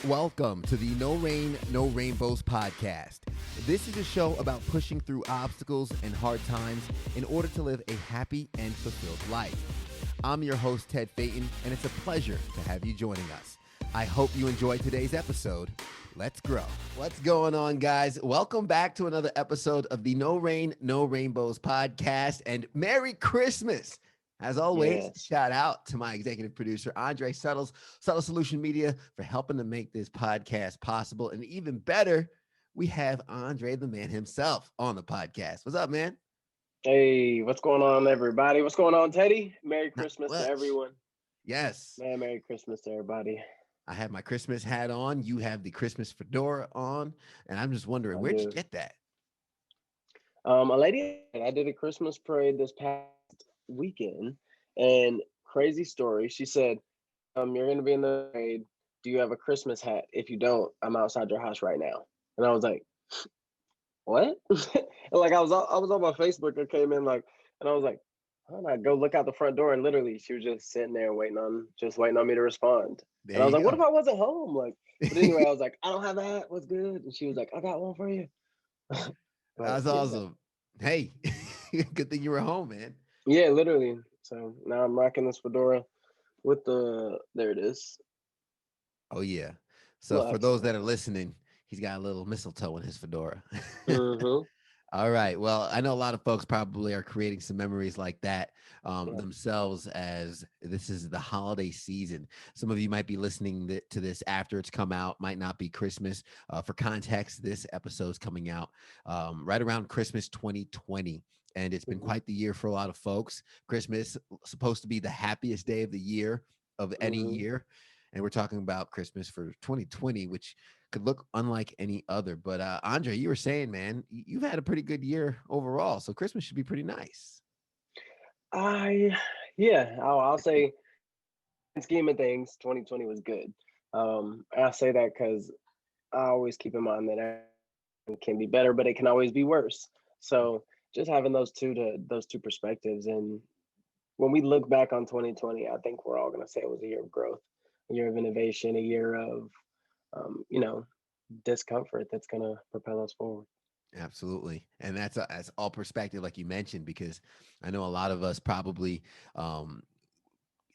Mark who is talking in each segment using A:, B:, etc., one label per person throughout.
A: Welcome to the No Rain, No Rainbows podcast. This is a show about pushing through obstacles and hard times in order to live a happy and fulfilled life. I'm your host, Ted Phaeton, and it's a pleasure to have you joining us. I hope you enjoyed today's episode. Let's grow. What's going on, guys? Welcome back to another episode of the No Rain, No Rainbows podcast, and Merry Christmas. As always,
B: Yes.
A: shout out to my executive producer, Andrej Suttles Suttles Solution Media, for helping to make this podcast possible. And even better, we have Andre, the man himself, on the podcast. What's up, man?
B: Hey, what's going on, everybody? What's going on, Teddy? Merry
A: Not
B: Christmas to
A: much.
B: everyone.
A: Yes.
B: Man, Merry Christmas to everybody.
A: I have my Christmas hat on. You have the Christmas fedora on. And I'm just wondering,
B: I
A: where'd you
B: do.
A: get that?
B: A lady, I did a Christmas parade this past weekend, and crazy story. She said, you're gonna be in the parade. Do you have a Christmas hat? If you don't, I'm outside your house right now." And I was like, "What?" And like I was on my Facebook. I came in like, and I was like, "Huh?" I go look out the front door, and literally she was just sitting there waiting on me to respond.
A: There
B: And I was
A: you
B: like, "What if
A: go.
B: I wasn't home?" Like, but anyway, I was like, "I don't have a hat. What's good?" And she was like, "I got one for you." But
A: That's
B: yeah,
A: awesome. Hey, good thing you were home, man.
B: yeah, literally. So now I'm rocking this fedora with there it is,
A: Oh, yeah. So
B: little
A: for those
B: accent.
A: that are listening, he's got a little mistletoe in his fedora.
B: Mm-hmm.
A: All right. Well, I know a lot of folks probably are creating some memories like that
B: Yep.
A: themselves as this is the holiday season. Some of you might be listening to this after it's come out, might not be Christmas. For context, this episode is coming out right around Christmas 2020. And it's been
B: Mm-hmm.
A: quite the year for a lot of folks. Christmas supposed to be the happiest day of the year of any
B: Mm-hmm.
A: year. And we're talking about Christmas for 2020, which could look unlike any other. But Andre, you were saying, man, you've had a pretty good year overall, so Christmas should be pretty nice.
B: I yeah, I'll say in scheme of things, 2020 was good. I say that because I always keep in mind that everything can be better, but it can always be worse. So just having those two perspectives, and when we look back on 2020, I think we're all gonna say it was a year of growth, a year of innovation, a year of um, you know discomfort that's gonna propel us forward.
A: Absolutely, and that's all perspective, like you mentioned, because I know a lot of us probably um,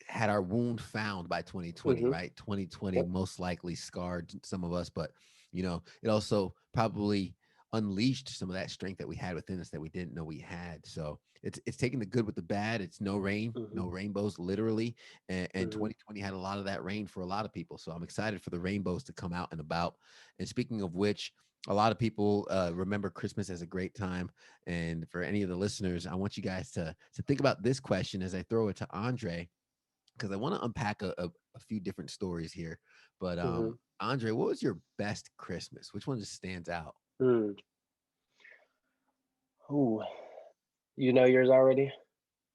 A: had our wound found by 2020,
B: Mm-hmm.
A: right? 2020
B: Yep.
A: most likely scarred some of us, but it also probably unleashed some of that strength that we had within us that we didn't know we had. So it's taking the good with the bad. It's no rain,
B: Mm-hmm.
A: no rainbows, literally. And
B: Mm-hmm.
A: 2020 had a lot of that rain for a lot of people. So I'm excited for the rainbows to come out and about. And speaking of which, a lot of people remember Christmas as a great time. And for any of the listeners, I want you guys to think about this question as I throw it to Andre, because I want to unpack a few different stories here. But
B: Mm-hmm.
A: Andre, what was your best Christmas? Which one just stands out?
B: Mm. Ooh, you know yours already.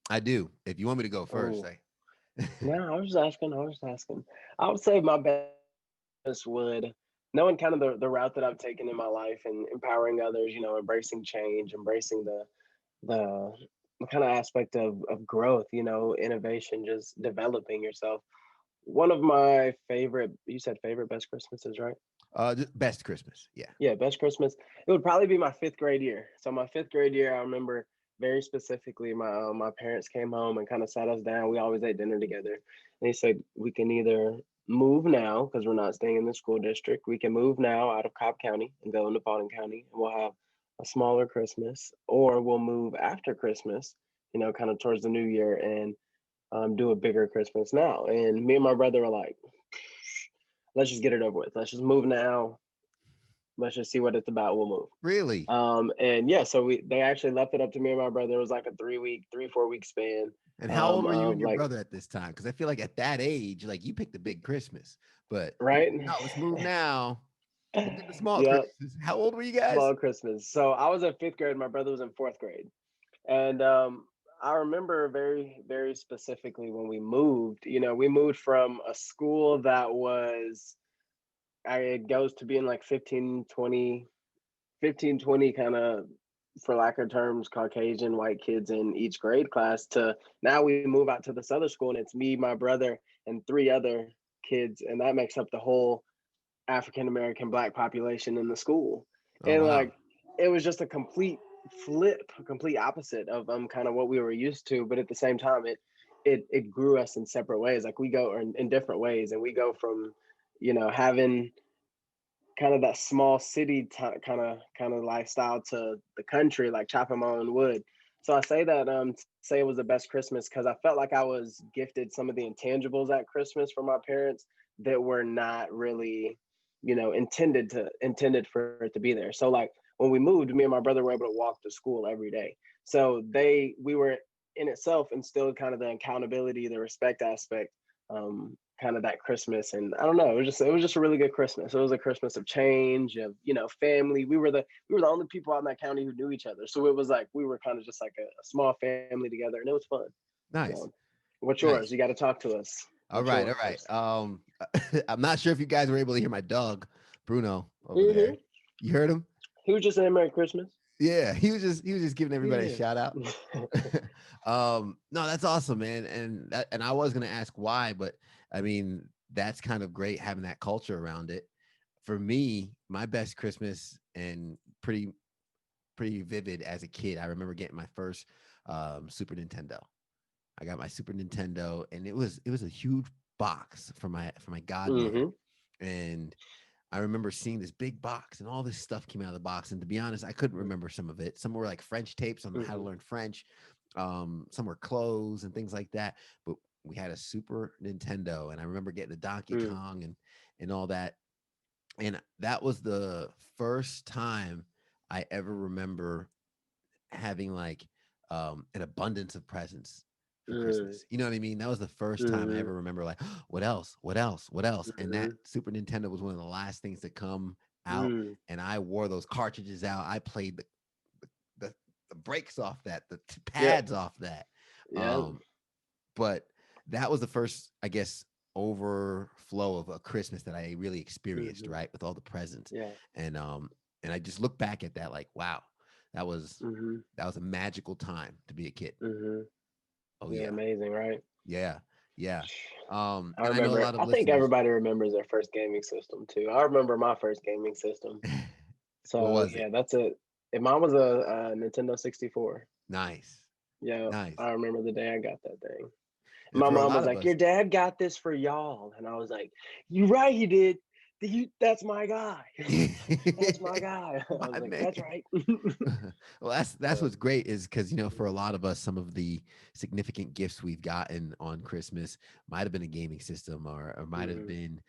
A: I do. If you want me to go first,
B: Oh,
A: I
B: no, I was just asking. I was just asking. I would say my best would, knowing kind of the route that I've taken in my life and empowering others, embracing change, embracing the kind of aspect of growth, innovation, just developing yourself. One of my favorite, you said favorite best Christmases, right?
A: best Christmas. Yeah.
B: Yeah, best Christmas. It would probably be my fifth grade year. So my fifth grade year, I remember very specifically. My parents came home and kind of sat us down. We always ate dinner together, and they said we can either move now because we're not staying in the school district. We can move now out of Cobb County and go into Paulding County, and we'll have a smaller Christmas, or we'll move after Christmas. Kind of towards the new year and do a bigger Christmas now. And me and my brother were like, let's just get it over with. Let's just move now. Let's just see what it's about. We'll move.
A: Really?
B: And yeah, so they actually left it up to me and my brother. It was like a 4 week span.
A: And how old were you and
B: Of
A: your
B: like,
A: brother at this time? Because I feel like at that age, like you picked a big Christmas, but you're
B: right?
A: like, no, let's move now. We'll get the small
B: Yeah,
A: Christmas. How old were you guys?
B: small Christmas. So I was in fifth grade. My brother was in fourth grade, and I remember very, very specifically when we moved. We moved from a school that was, it goes to being like 15, 20 kind of, for lack of terms, Caucasian white kids in each grade class, to now we move out to this other school and it's me, my brother, and three other kids. And that makes up the whole African American Black population in the school,
A: Oh,
B: and
A: wow.
B: like it was just a complete flip, a complete opposite of kind of what we were used to. But at the same time, it grew us in separate ways. Like we go in different ways, and we go from having kind of that small city kind of lifestyle to the country, like chopping my own wood. So I say that say it was the best Christmas because I felt like I was gifted some of the intangibles at Christmas from my parents that were not really, intended for it to be there. So like when we moved, me and my brother were able to walk to school every day. So we were in itself instilled kind of the accountability, the respect aspect, kind of that Christmas. And I don't know, it was just a really good Christmas. It was a Christmas of change, of family. We were the only people out in that county who knew each other. So it was like we were kind of just like a small family together, and it was fun.
A: Nice.
B: So what's yours?
A: Nice.
B: You got to talk to us.
A: All
B: What's
A: right. All
B: yours?
A: right. I'm not sure if you guys were able to hear my dog, Bruno, over
B: Mm-hmm.
A: there. You heard him?
B: He was just saying Merry Christmas.
A: Yeah, he was just giving everybody a
B: Yeah.
A: shout out. No, that's awesome, man. And I was gonna ask why, but I mean, that's kind of great having that culture around it. For me, my best Christmas and pretty vivid as a kid. I remember getting my first Super Nintendo. I got my Super Nintendo, and it was a huge box for my godmother,
B: Mm-hmm.
A: and I remember seeing this big box and all this stuff came out of the box. And to be honest, I couldn't remember some of it. Some were like French tapes on how to
B: Mm-hmm.
A: learn French. Some were clothes and things like that. But we had a Super Nintendo, and I remember getting the Donkey
B: Mm-hmm.
A: Kong and all that. And that was the first time I ever remember having like an abundance of presents for Christmas. You know what I mean? That was the first time I
B: Mm-hmm.
A: ever remember like, what else? What else? What else? And that
B: Mm-hmm.
A: Super Nintendo was one of the last things to come out.
B: Mm-hmm.
A: And I wore those cartridges out. I played the, the brakes off that, the
B: Yep.
A: pads off that.
B: Yep.
A: Um, but that was the first, I guess, overflow of a Christmas that I really experienced,
B: Mm-hmm.
A: right? With all the presents.
B: Yeah.
A: And and I just look back at that like, wow, that was
B: Mm-hmm.
A: that was a magical time to be a kid.
B: Mm-hmm.
A: Oh
B: Yeah.
A: yeah.
B: Amazing, right?
A: Yeah. Yeah.
B: I
A: And I know a
B: remember.
A: lot of
B: I think
A: listeners.
B: everybody remembers their first gaming system too. I remember my first gaming system.
A: What
B: So
A: was it?
B: yeah, that's it. And mine was a Nintendo 64.
A: Nice.
B: Yeah,
A: Nice.
B: I remember the day I got that thing.
A: And
B: My
A: for a
B: mom
A: lot
B: was
A: of
B: like, "Your
A: us,
B: dad got this for y'all," and I was like, "You right, he did. That's my guy. That's my guy." I was
A: my
B: like,
A: man.
B: "That's right."
A: Well, that's
B: So,
A: what's great is because for a lot of us, some of the significant gifts we've gotten on Christmas might have been a gaming system or might have
B: mhm,
A: been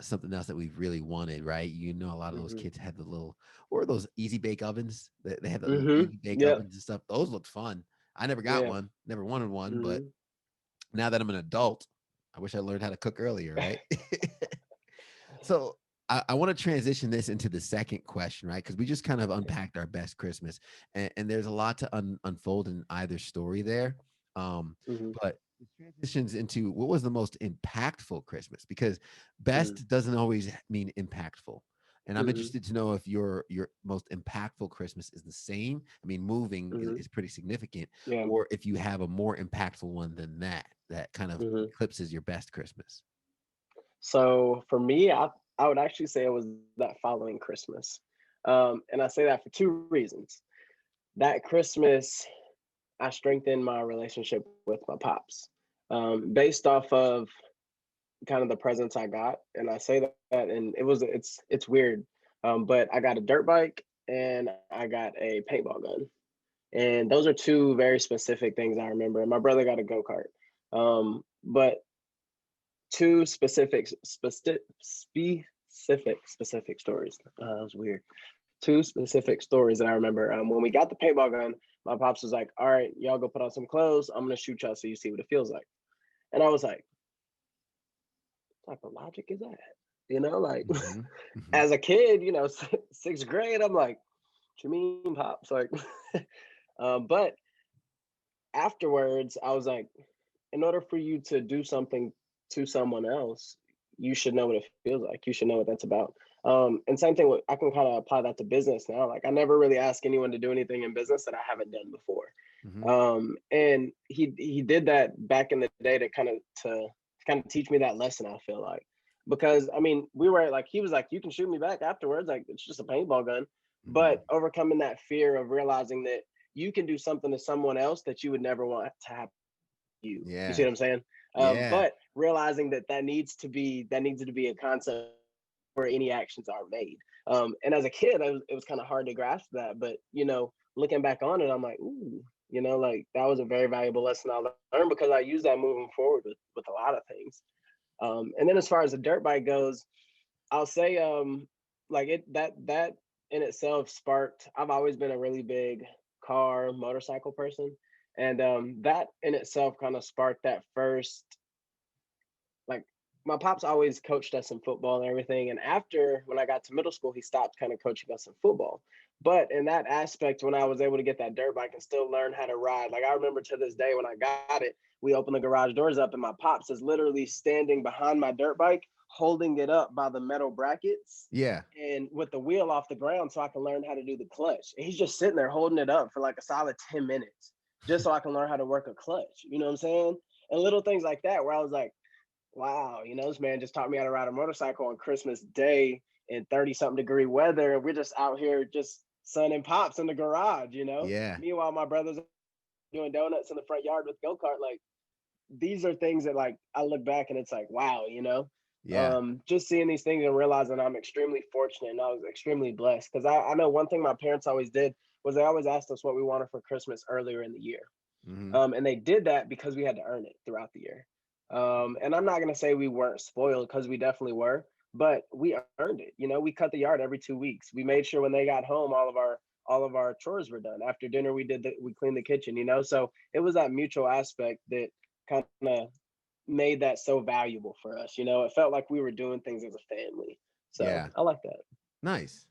A: something else that we've really wanted, right? A lot of those
B: mhm,
A: kids had the little or those easy bake ovens. They had the little
B: mhm.
A: easy bake
B: Yep.
A: ovens and stuff. Those looked fun. I never got
B: Yeah.
A: one, never wanted one, but
B: Mhm.
A: now that I'm an adult, I wish I learned how to cook earlier, right? So I want to transition this into the second question, right? Because we just kind of
B: Okay.
A: unpacked our best Christmas, and there's a lot to unfold in either story there.
B: Mhm.
A: But it transitions into what was the most impactful Christmas because
B: Mhm.
A: best doesn't always mean impactful. And I'm
B: Mhm.
A: interested to know if your most impactful Christmas is the same. I mean, moving is,
B: Mhm.
A: is pretty significant,
B: Yeah.
A: or if you have a more impactful one than that kind of
B: Mhm.
A: eclipses your best Christmas.
B: So for me, I would actually say it was that following Christmas, and I say that for two reasons. That Christmas, I strengthened my relationship with my pops, based off of kind of the presents I got. And I say that, and it's weird, but I got a dirt bike and I got a paintball gun, and those are two very specific things I remember. And my brother got a go kart, but two specific stories. That was weird. Two specific stories that I remember. When we got the paintball gun, my pops was like, "All right, y'all go put on some clothes. I'm gonna shoot y'all so you see what it feels like." And I was like, "What type of logic is that?" Like
A: Hmm. Hmm.
B: as a kid, sixth grade, I'm like, "What you mean, pops?" Like, but afterwards, I was like, in order for you to do something to someone else, you should know what it feels like. You should know what that's about. And same thing with, I can kind of apply that to business now. Like I never really ask anyone to do anything in business that I haven't done before.
A: Hmm.
B: And he did that back in the day to kind of teach me that lesson. I feel like, because I mean, we were like, he was like, you can shoot me back afterwards. Like, it's just a paintball gun.
A: Hmm.
B: But overcoming that fear of realizing that you can do something to someone else that you would never want to happen to you. You see
A: Yeah.
B: what I'm saying?
A: Yeah.
B: But realizing that that needs to be a concept where any actions are made. And as a kid, it was kind of hard to grasp that. But looking back on it, I'm like, ooh, like that was a very valuable lesson I learned because I use that moving forward with a lot of things. And then as far as the dirt bike goes, I'll say like that in itself sparked. I've always been a really big car motorcycle person, and that in itself kind of sparked that first, like, my pops always coached us in football and everything. And after, when I got to middle school, he stopped kind of coaching us in football. But in that aspect, when I was able to get that dirt bike and still learn how to ride, like, I remember to this day when I got it, we opened the garage doors up and my pops is literally standing behind my dirt bike, holding it up by the metal brackets
A: Yeah.
B: and with the wheel off the ground so I can learn how to do the clutch. And he's just sitting there holding it up for like a solid 10 minutes just so I can learn how to work a clutch. You know what I'm saying? And little things like that where I was like, wow, this man just taught me how to ride a motorcycle on Christmas Day in 30 something degree weather. And we're just out here just sun and pops in the garage.
A: Yeah.
B: Meanwhile, my brother's doing donuts in the front yard with go-kart. Like, these are things that, like, I look back and it's like, wow.
A: Yeah.
B: Just seeing these things and realizing I'm extremely fortunate and I was extremely blessed. Because I know one thing my parents always did was they always asked us what we wanted for Christmas earlier in the year.
A: Hmm.
B: And they did that because we had to earn it throughout the year. And I'm not gonna say we weren't spoiled because we definitely were, but we earned it. We cut the yard every 2 weeks. We made sure when they got home, all of our chores were done. After dinner, we cleaned the kitchen. So it was that mutual aspect that kind of made that so valuable for us. It felt like we were doing things as a family. So
A: Yeah.
B: I like that.
A: Nice.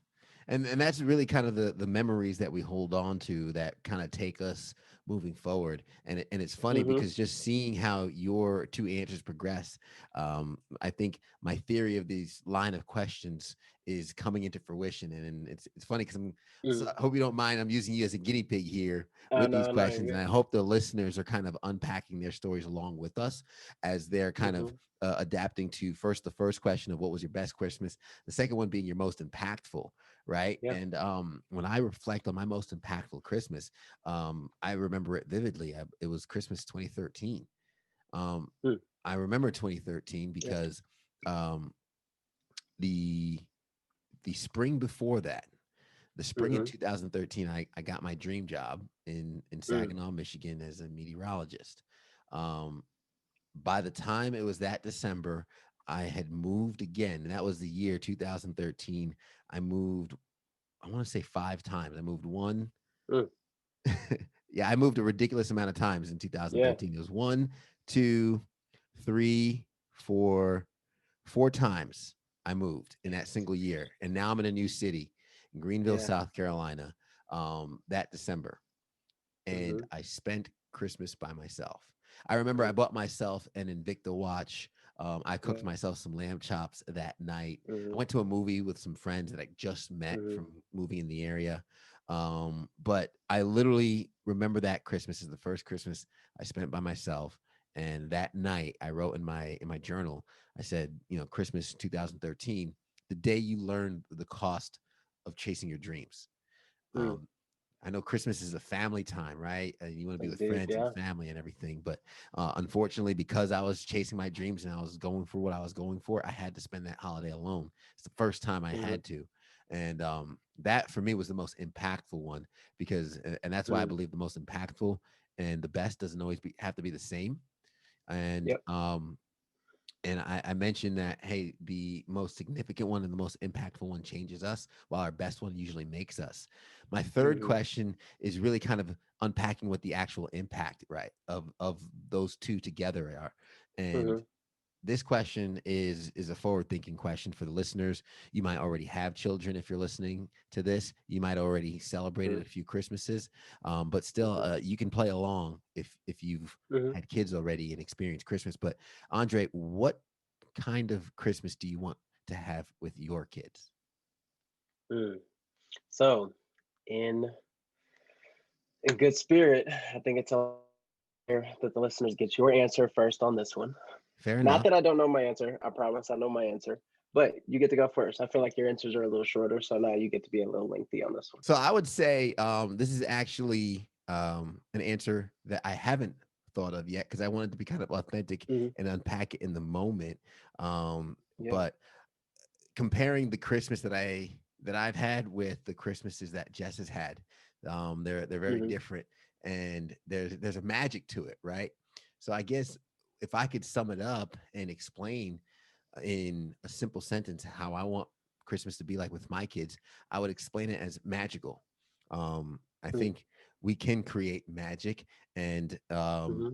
A: And that's really kind of the memories that we hold on to that kind of take us moving forward. And it's funny
B: Mm-hmm.
A: because just seeing how your two answers progress, I think my theory of these line of questions is coming into fruition. And it's funny because so
B: Mm.
A: I hope you don't mind. I'm using you as a guinea pig here with these
B: No, no, you're
A: questions, and
B: good.
A: I hope the listeners are kind of unpacking their stories along with us as they're kind of
B: Mm-hmm.
A: adapting to the first question of what was your best Christmas, the second one being your most impactful, right?
B: Yeah.
A: And when I reflect on my most impactful Christmas, I remember it vividly. It was Christmas 2013. Um,
B: Mm.
A: I remember 2013
B: Yeah.
A: because um, the spring before that, the spring in
B: Mm-hmm.
A: 2013, I got my dream job in
B: Mm.
A: Saginaw, Michigan, as a meteorologist. Um, by the time it was that December, I had moved again, and that was the year 2013. I moved, I want to say 5 times. I moved one.
B: Mm.
A: Yeah, I moved a ridiculous amount of times in
B: Yeah.
A: 2013. It was one, two, three, four times I moved in that single year. And now I'm in a new city in Greenville,
B: Yeah.
A: South Carolina, that December. And
B: Mm-hmm.
A: I spent Christmas by myself. I remember I
B: Mm.
A: bought myself an Invicta watch. I cooked
B: Yeah.
A: myself some lamb chops that night. I
B: Mm-hmm.
A: went to a movie with some friends that I just met
B: Mm-hmm.
A: from moving in the area. But I literally remember that Christmas is the first Christmas I spent by myself. And that night, I wrote in my journal, I said, Christmas 2013, the day you learn the cost of chasing your dreams.
B: Mm.
A: Um, I know Christmas is a family time, right? You want to be with
B: Indeed.
A: friends and
B: Yeah.
A: family and everything. But unfortunately, because I was chasing my dreams and I was going for what I was going for, I had to spend that holiday alone. It's the first time I
B: Mm-hmm.
A: had to. And that for me was the most impactful one because, and that's why I
B: Mm.
A: believe the most impactful and the best doesn't always have to be the same. And
B: Yep.
A: I mentioned that, hey, the most significant one and the most impactful one changes us, while our best one usually makes us. My third
B: Mm-hmm.
A: question is really kind of unpacking what the actual impact, right, of those two together are. And
B: Mm-hmm.
A: this question is a forward thinking question for the listeners. You might already have children if you're listening to this. You might already celebrated a few Christmases, but still,
B: Mm-hmm.
A: you can play along if you've
B: Mm-hmm.
A: had kids already and experienced Christmas. But Andre, what kind of Christmas do you want to have with your kids?
B: Mm. So, in good spirit, I think it's here that the listeners get your answer first on this one.
A: Fair
B: Not
A: enough.
B: that I don't know my answer. I promise I know my answer. But you get to go first. I feel like your answers are a little shorter, so now you get to be a little lengthy on this one.
A: So I would say this is actually an answer that I haven't thought of yet because I wanted to be kind of authentic
B: Hmm.
A: and unpack it in the moment.
B: Yeah.
A: But comparing the Christmas that I've had with the Christmases that Jess has had, they're very
B: Hmm.
A: different, and there's a magic to it, right? So I guess if I could sum it up and explain in a simple sentence how I want Christmas to be like with my kids, I would explain it as magical. I think we can create magic, and
B: Hmm.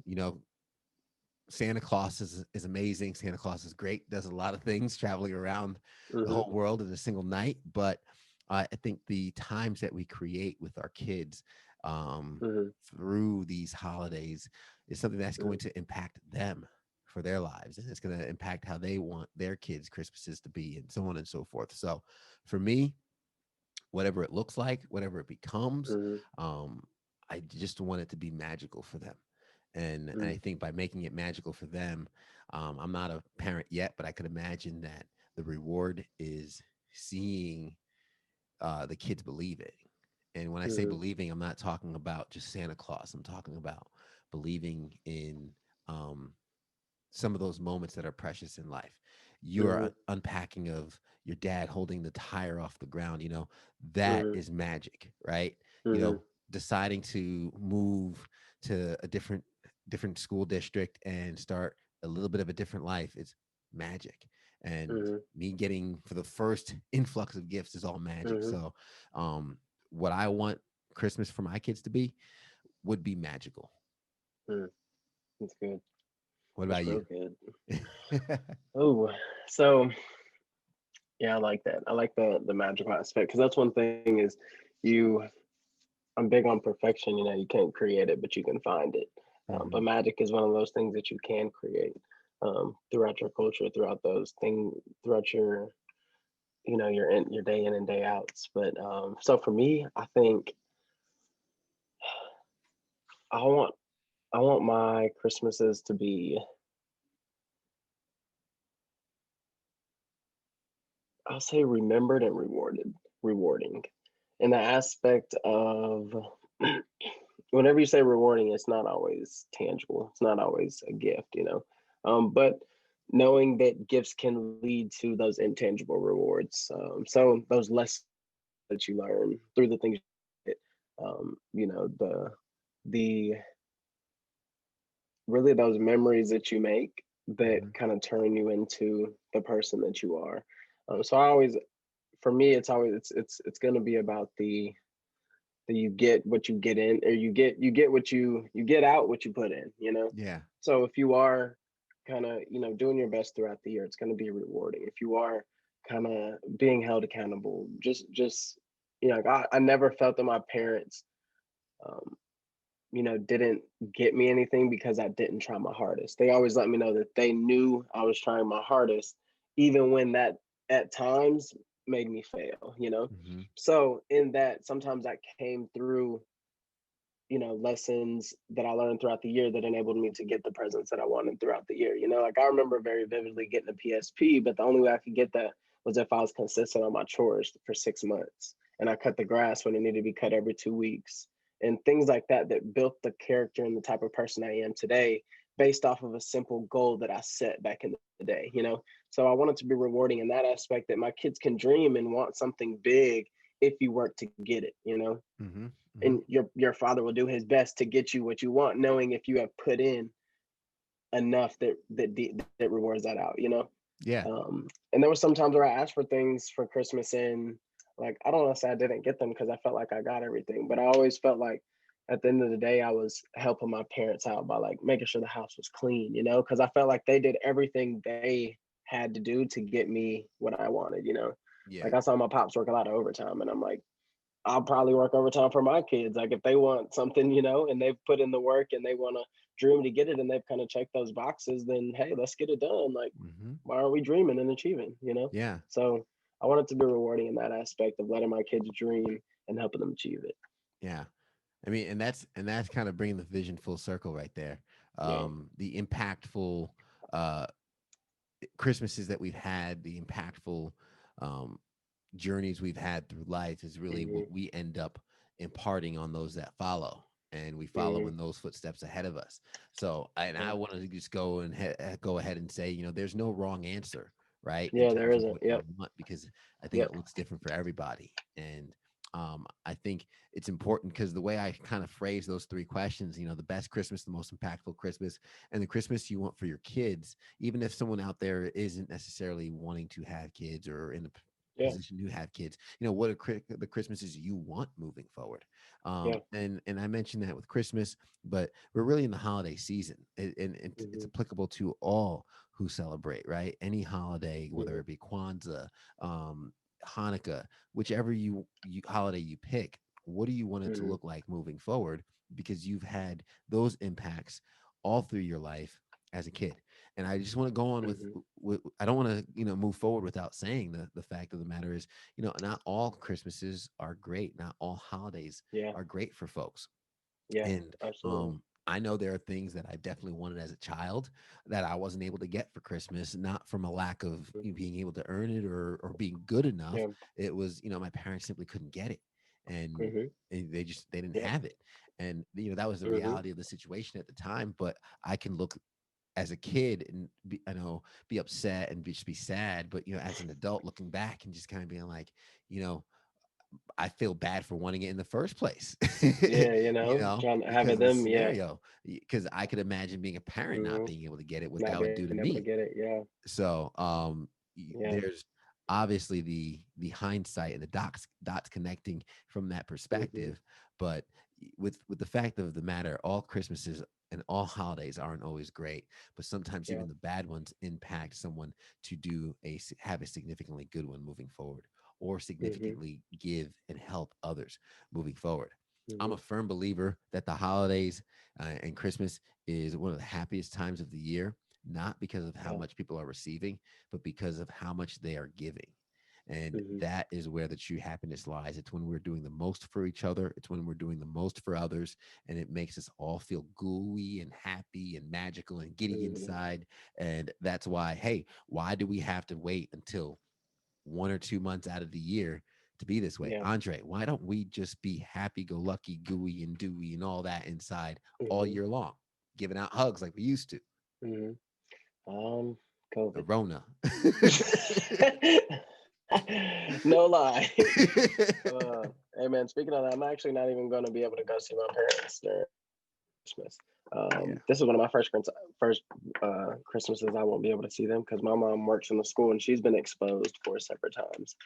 A: Santa Claus is amazing. Santa Claus is great. Does a lot of things, traveling around the
B: Hmm.
A: whole world in a single night. But I think the times that we create with our kids um,
B: Hmm.
A: through these holidays is something that's going
B: Hmm.
A: to impact them for their lives, and it's going to impact how they want their kids' Christmases to be, and so on and so forth. So, for me, whatever it looks like, whatever it becomes,
B: Hmm.
A: um, I just want it to be magical for them. And I
B: Hmm.
A: think by making it magical for them, I'm not a parent yet, but I could imagine that the reward is seeing the kids believe it. And when I say
B: Hmm.
A: believing, I'm not talking about just Santa Claus. I'm talking about believing in um, some of those moments that are precious in life. Your
B: Hmm.
A: unpacking of your dad holding the tire off the ground, that
B: Hmm.
A: is magic, right? You
B: Hmm.
A: know, deciding to move to a different school district and start a little bit of a different life is magic. And
B: Hmm.
A: me getting for the first influx of gifts is all magic.
B: Hmm.
A: So, what I want Christmas for my kids to be would be magical.
B: Hmm. That's good.
A: What
B: That's
A: about
B: real
A: you?
B: good. Oh, so yeah, I like that. I like the magical aspect because that's one thing is you. I'm big on perfection. You can't create it, but you can find it. But
A: Hmm.
B: magic is one of those things that you can create throughout your culture, throughout those things, throughout your day in and day outs. But so for me, I think I want I want my Christmases to be, I'll say, remembered and rewarding. In the aspect of whenever you say rewarding, it's not always tangible. It's not always a gift. But knowing that gifts can lead to those intangible rewards. So those lessons that you learn through the things, the really those memories that you make that
A: Hmm.
B: kind of turn you into the person that you are. So I always, for me, it's always it's going to be about the you get what you get in, or you get what you get out what you put in.
A: Yeah.
B: So if you are kind of doing your best throughout the year, it's going to be rewarding. If you are kind of being held accountable, just like I never felt that my parents um, didn't get me anything because I didn't try my hardest. They always let me know that they knew I was trying my hardest, even when that at times made me fail.
A: Hmm.
B: So in that, sometimes that came through, lessons that I learned throughout the year that enabled me to get the presents that I wanted throughout the year. Like I remember very vividly getting a PSP, but the only way I could get that was if I was consistent on my chores for 6 months and I cut the grass when it needed to be cut every 2 weeks and things like that built the character and the type of person I am today based off of a simple goal that I set back in the day. So I want it to be rewarding in that aspect that my kids can dream and want something big if you work to get it.
A: Hmm. Hmm.
B: And your father will do his best to get you what you want, knowing if you have put in enough that rewards that out.
A: Yeah.
B: And there were some times where I asked for things for Christmas, and like I don't want to say I didn't get them because I felt like I got everything, but I always felt like at the end of the day I was helping my parents out by like making sure the house was clean, because I felt like they did everything they had to do to get me what I wanted.
A: Yeah.
B: Like I saw my pops work a lot of overtime, and I'm like, I'll probably work overtime for my kids. Like if they want something, and they've put in the work and they want to dream to get it and they've kind of checked those boxes, then hey, let's get it done. Like,
A: Hmm.
B: why aren't we dreaming and achieving?
A: Yeah.
B: So I want it to be rewarding in that aspect of letting my kids dream and helping them achieve it.
A: Yeah. I mean, and that's kind of bringing the vision full circle right there.
B: Yeah.
A: The impactful uh, Christmases that we've had, the impactful um, journeys we've had through life is really
B: Mhm.
A: what we end up imparting on those that follow. And we follow
B: Mhm.
A: in those footsteps ahead of us. So, and
B: Yeah.
A: I want to just go and go ahead and say, there's no wrong answer, right? In
B: Yeah, there
A: terms of
B: isn't.
A: what you
B: Yep.
A: want, because I think
B: Yep.
A: it looks different for everybody. And I think it's important because the way I kind of phrase those three questions, the best Christmas, the most impactful Christmas, and the Christmas you want for your kids, even if someone out there isn't necessarily wanting to have kids or in the
B: Yeah.
A: position to have kids, what are the Christmases you want moving forward.
B: Yeah.
A: And I mentioned that with Christmas, but we're really in the holiday season, and it's
B: Mhm.
A: applicable to all who celebrate, right? Any holiday, whether
B: Mhm.
A: it be Kwanzaa, um, Hanukkah, whichever you holiday you pick. What do you want it to
B: Mhm.
A: look like moving forward? Because you've had those impacts all through your life as a kid. And I just want to go on
B: Mhm.
A: with I don't want to, move forward without saying the fact of the matter is, not all Christmases are great. Not all holidays
B: Yeah.
A: are great for folks.
B: Yeah.
A: And
B: Absolutely.
A: I know there are things that I definitely wanted as a child that I wasn't able to get for Christmas, not from a lack of being able to earn it or being good enough.
B: Yeah.
A: It was, my parents simply couldn't get it. And
B: Mhm.
A: they didn't
B: Yep.
A: have it. And that was the
B: Mhm.
A: reality of the situation at the time. But I can look as a kid and be upset and just be sad. But as an adult looking back and just kind of being like, you know, I feel bad for wanting it in the first place,
B: Yeah. Trying to have
A: because
B: it
A: of the
B: them. Yeah.
A: scenario. Because I could imagine being a parent not
B: Mhm.
A: being able to get it, what
B: Not
A: that would
B: being
A: do to
B: able to
A: me.
B: get it. Yeah.
A: So
B: Yeah.
A: there's obviously the hindsight and the dots connecting from that
B: Mhm.
A: perspective. But with the fact of the matter, all Christmases and all holidays aren't always great, but sometimes
B: Yeah.
A: even the bad ones impact someone to have a significantly good one moving forward, or
B: Mhm.
A: significantly give and help others moving forward. I'm
B: Mhm.
A: a firm believer that the holidays and Christmas is one of the happiest times of the year, not because of how
B: Yeah.
A: much people are receiving, but because of how much they are giving. And
B: Mhm.
A: that is where the true happiness lies. It's when we're doing the most for each other, it's when we're doing the most for others, and it makes us all feel gooey and happy and magical and giddy
B: Mhm.
A: inside. And that's why, hey, why do we have to wait until 1 or 2 months out of the year to be this way?
B: Yeah.
A: Andre, why don't we just be happy go lucky, gooey and dewy and all that inside all
B: Mhm.
A: year long, giving out hugs like we used to?
B: Mhm.
A: The
B: COVID.
A: Rona.
B: No lie. Hey man, speaking of that, I'm actually not even going to be able to go see my parents during Christmas.
A: Yeah.
B: This is one of my first Christmases I won't be able to see them because my mom works in the school and she's been exposed 4 separate times.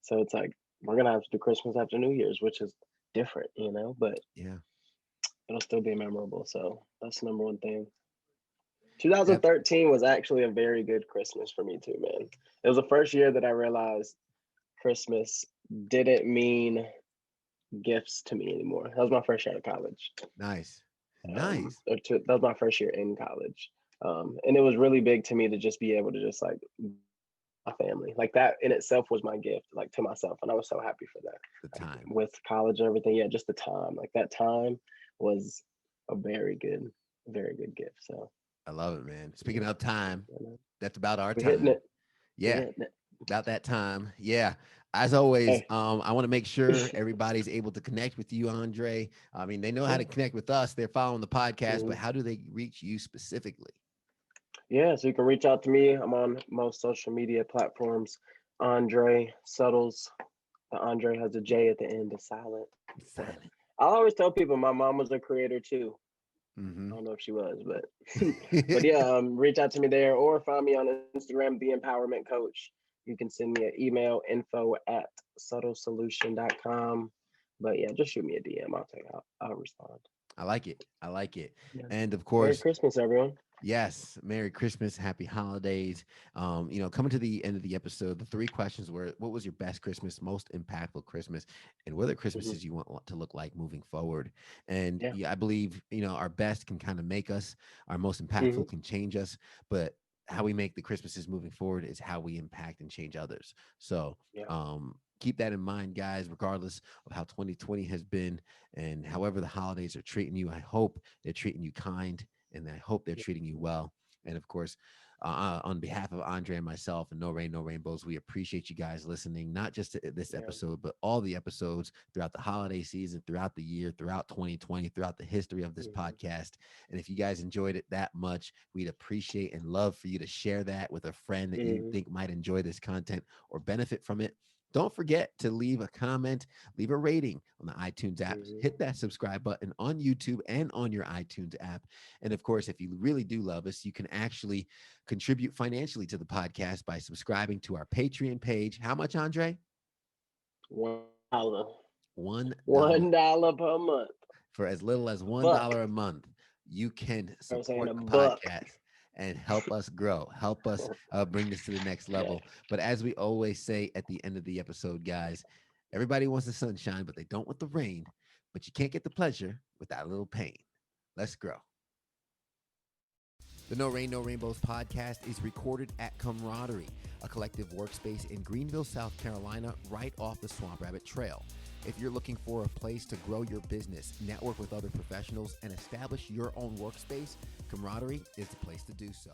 B: So it's like we're gonna have to do Christmas after New Year's, which is different, but
A: Yeah.
B: it'll still be memorable. So that's the number one thing.
A: Yep.
B: 2013 was actually a very good Christmas for me too, man. It was the first year that I realized Christmas didn't mean gifts to me anymore. That was my first year of college.
A: Nice. Nice.
B: That was my first year in college. And it was really big to me to just be able to just like my family. Like that in itself was my gift, like to myself. And I was so happy for that.
A: The
B: Like
A: time.
B: with college and everything, yeah, just the time. Like that time was a very good gift. So
A: I love it, man.
B: yeah,
A: Speaking of time, that's about our
B: we're hitting
A: time.
B: it. We're
A: Yeah.
B: hitting it.
A: About that time. Yeah. As always,
B: Hey,
A: I want to make sure everybody's able to connect with you, Andre. I mean, they know how
B: yeah.
A: to connect with us. They're following the podcast, but
B: Mhm.
A: how do they reach you specifically?
B: Yeah, so you can reach out to me. I'm on most social media platforms. Andre Suttles. The Andre has a J at the end, is silent. But
A: Silent.
B: I always tell people my mom was a creator too. I
A: Mm-hmm.
B: don't know if she was, but but yeah, reach out to me there or find me on Instagram, the Empowerment Coach. You can send me an email, info@subtlesolution.com. But yeah, just shoot me a DM. I'll respond.
A: I like it. I like it.
B: Yeah.
A: And of
B: Merry
A: course,
B: Christmas, everyone.
A: yes, Merry Christmas, Happy Holidays. Coming to the end of the episode, the three questions were: what was your best Christmas, most impactful Christmas, and what are the
B: Hmm.
A: Christmases you want to look like moving forward? And
B: Yeah.
A: yeah, I believe our best can kind of make us, our most
B: Hmm.
A: impactful can change us, but how we make the Christmases moving forward is how we impact and change others. So
B: Yeah.
A: keep that in mind, guys, regardless of how 2020 has been and however the holidays are treating you. I hope they're treating you kind, and I hope they're treating you well. And of course, On behalf of Andre and myself and No Rain, No Rainbows, we appreciate you guys listening, not just to this
B: Yeah.
A: episode, but all the episodes throughout the holiday season, throughout the year, throughout 2020, throughout the history of this podcast. And if you guys enjoyed it that much, we'd appreciate and love for you to share that with a friend that you think might enjoy this content or benefit from it. Don't forget to leave a comment, leave a rating on the iTunes app, hit that subscribe button on YouTube and on your iTunes app. And of course, if you really do love us, you can actually contribute financially to the podcast by subscribing to our Patreon page. How much, Andre?
B: $1.
A: $1.
B: $1 per month.
A: For as little as $1
B: Buck.
A: a month, you can
B: I'm saying
A: support
B: a
A: the
B: buck.
A: podcast and help us grow, help us bring this to the next level. But as we always say at the end of the episode, guys, everybody wants the sunshine, but they don't want the rain. But you can't get the pleasure without a little pain. Let's grow. The No Rain, No Rainbows podcast is recorded at Camaraderie, a collective workspace in Greenville, South Carolina, right off the Swamp Rabbit Trail. If you're looking for a place to grow your business, network with other professionals, and establish your own workspace, Camaraderie is the place to do so.